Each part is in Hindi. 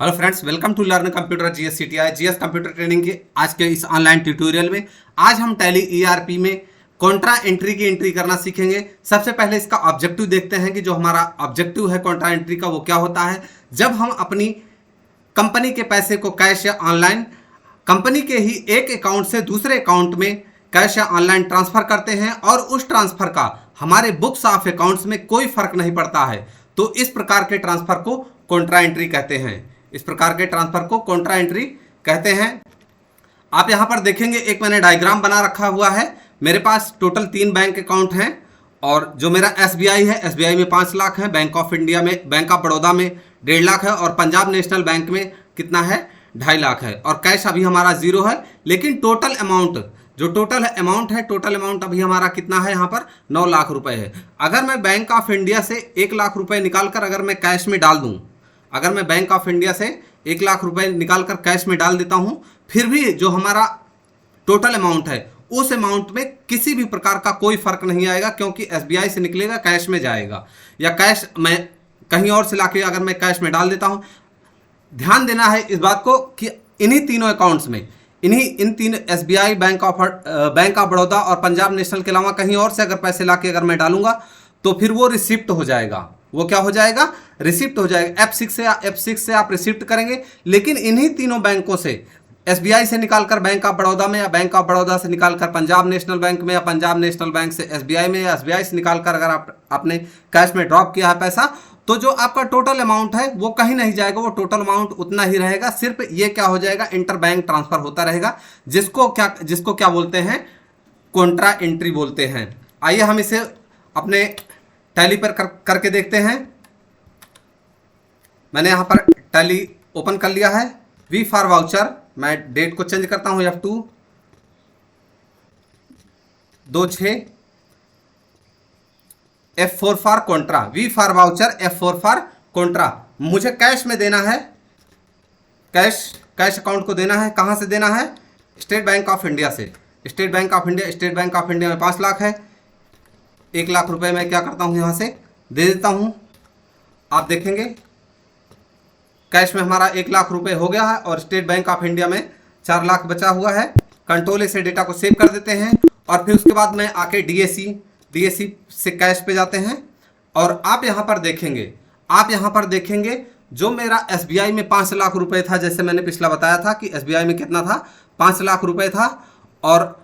Hello friends, welcome to learn computer GS CTI GS computer training के आज के इस ऑनलाइन ट्यूटोरियल में आज हम टैली ईआरपी में कॉन्ट्रा एंट्री की एंट्री करना सीखेंगे। सबसे पहले इसका ऑब्जेक्टिव देखते हैं कि जो हमारा ऑब्जेक्टिव है कॉन्ट्रा एंट्री का वो क्या होता है। जब हम अपनी कंपनी के पैसे को कैश या ऑनलाइन कंपनी के ही एक अकाउंट से दूसरे अकाउंट में कैश या ऑनलाइन ट्रांसफर करते हैं और उस ट्रांसफर का हमारे बुक्स ऑफ अकाउंट्स में कोई फर्क नहीं पड़ता है, तो इस प्रकार के ट्रांसफर को कॉन्ट्रा एंट्री कहते हैं। इस प्रकार के ट्रांसफर को कॉन्ट्रा एंट्री कहते हैं। आप यहां पर देखेंगे एक मैंने डायग्राम बना रखा हुआ है। मेरे पास टोटल 3 बैंक अकाउंट हैं और जो मेरा एसबीआई है, एसबीआई में 5 लाख है, बैंक ऑफ इंडिया में, बैंक ऑफ बड़ौदा में 1.5 लाख है और पंजाब नेशनल बैंक में कितना है 2.5 लाख है और कैश अभी हमारा 0 है। लेकिन टोटल अमाउंट जो टोटल अमाउंट है, टोटल अमाउंट अभी हमारा कितना है, यहाँ पर 9 लाख रुपए है। अगर मैं बैंक ऑफ इंडिया से 1 लाख रुपए निकालकर अगर मैं कैश में डाल दूं, अगर मैं बैंक ऑफ इंडिया से 1 लाख रुपए निकालकर कैश में डाल देता हूं, फिर भी जो हमारा टोटल अमाउंट है उस अमाउंट में किसी भी प्रकार का कोई फर्क नहीं आएगा, क्योंकि एसबीआई से निकलेगा कैश में जाएगा, या कैश मैं कहीं और से लाके अगर मैं कैश में डाल देता हूं। ध्यान देना है इस बात को कि इन्हीं तीनों अकाउंट्स में इन तीन एसबीआई, बैंक ऑफ बड़ौदा और पंजाब नेशनल के अलावा कहीं और से अगर पैसे लाके अगर मैं डालूंगा तो फिर वो रिसिप्ट हो जाएगा। वो क्या हो जाएगा? रिसिप्ट हो जाएगा। F6 से आप रिसिप्ट करेंगे। लेकिन इन्हीं तीनों बैंकों से, एसबीआई से निकालकर बैंक ऑफ बड़ौदा में, या बैंक ऑफ बड़ौदा से निकालकर पंजाब नेशनल बैंक में, या पंजाब नेशनल बैंक से एसबीआई में, या एसबीआई से निकालकर अगर आपने कैश में ड्रॉप किया है पैसा, तो जो आपका टोटल अमाउंट है वो कहीं नहीं जाएगा, वो टोटल अमाउंट उतना ही रहेगा। सिर्फ ये क्या हो जाएगा, इंटर बैंक ट्रांसफर होता रहेगा, जिसको क्या बोलते हैं, कॉन्ट्रा एंट्री बोलते हैं। आइए हम इसे अपने टैली पर करके देखते हैं। मैंने यहां पर टैली ओपन कर लिया है। वी फॉर वाउचर, मैं डेट को चेंज करता हूं, F2 26, F4 for contra, V for voucher, F4 for contra. मुझे कैश में देना है, कैश अकाउंट को देना है। कहां से देना है? स्टेट बैंक ऑफ इंडिया से। स्टेट बैंक ऑफ इंडिया में 5 लाख है। 1 लाख रुपए मैं क्या करता हूं, यहां से दे देता हूं। आप देखेंगे कैश में हमारा 1 लाख रुपए हो गया है और स्टेट बैंक ऑफ इंडिया में 4 लाख बचा हुआ है। कंट्रोल से डेटा को सेव कर देते हैं और फिर उसके बाद में आके डीएसी से कैश पे जाते हैं। और आप यहां पर देखेंगे जो मेरा एसबीआई में 5 लाख रुपए था, जैसे मैंने पिछला बताया था कि एसबीआई में कितना था, 5 लाख रुपए था और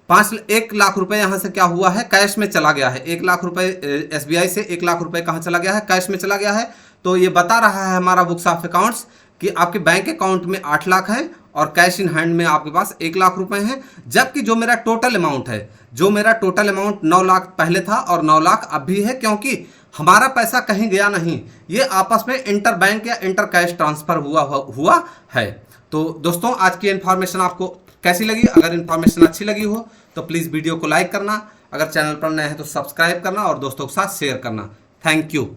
1 लाख रुपए यहाँ से क्या हुआ है, कैश में चला गया है। 1 लाख रुपए एसबीआई से 1 लाख रुपए कहाँ चला गया है? कैश में चला गया है। तो ये बता रहा है हमारा बुक्स ऑफ अकाउंट्स कि आपके बैंक अकाउंट में 8 लाख है और कैश इन हैंड में आपके पास 1 लाख रुपए हैं। जबकि जो मेरा टोटल अमाउंट 9 लाख पहले था और 9 लाख अब भी है, क्योंकि हमारा पैसा कहीं गया नहीं, ये आपस में इंटर बैंक या इंटर कैश ट्रांसफर हुआ है। तो दोस्तों, आज की इन्फॉर्मेशन आपको कैसी लगी? अगर इन्फॉर्मेशन अच्छी लगी हो तो प्लीज़ वीडियो को लाइक करना, अगर चैनल पर नए हैं तो सब्सक्राइब करना और दोस्तों के साथ शेयर करना। Thank you.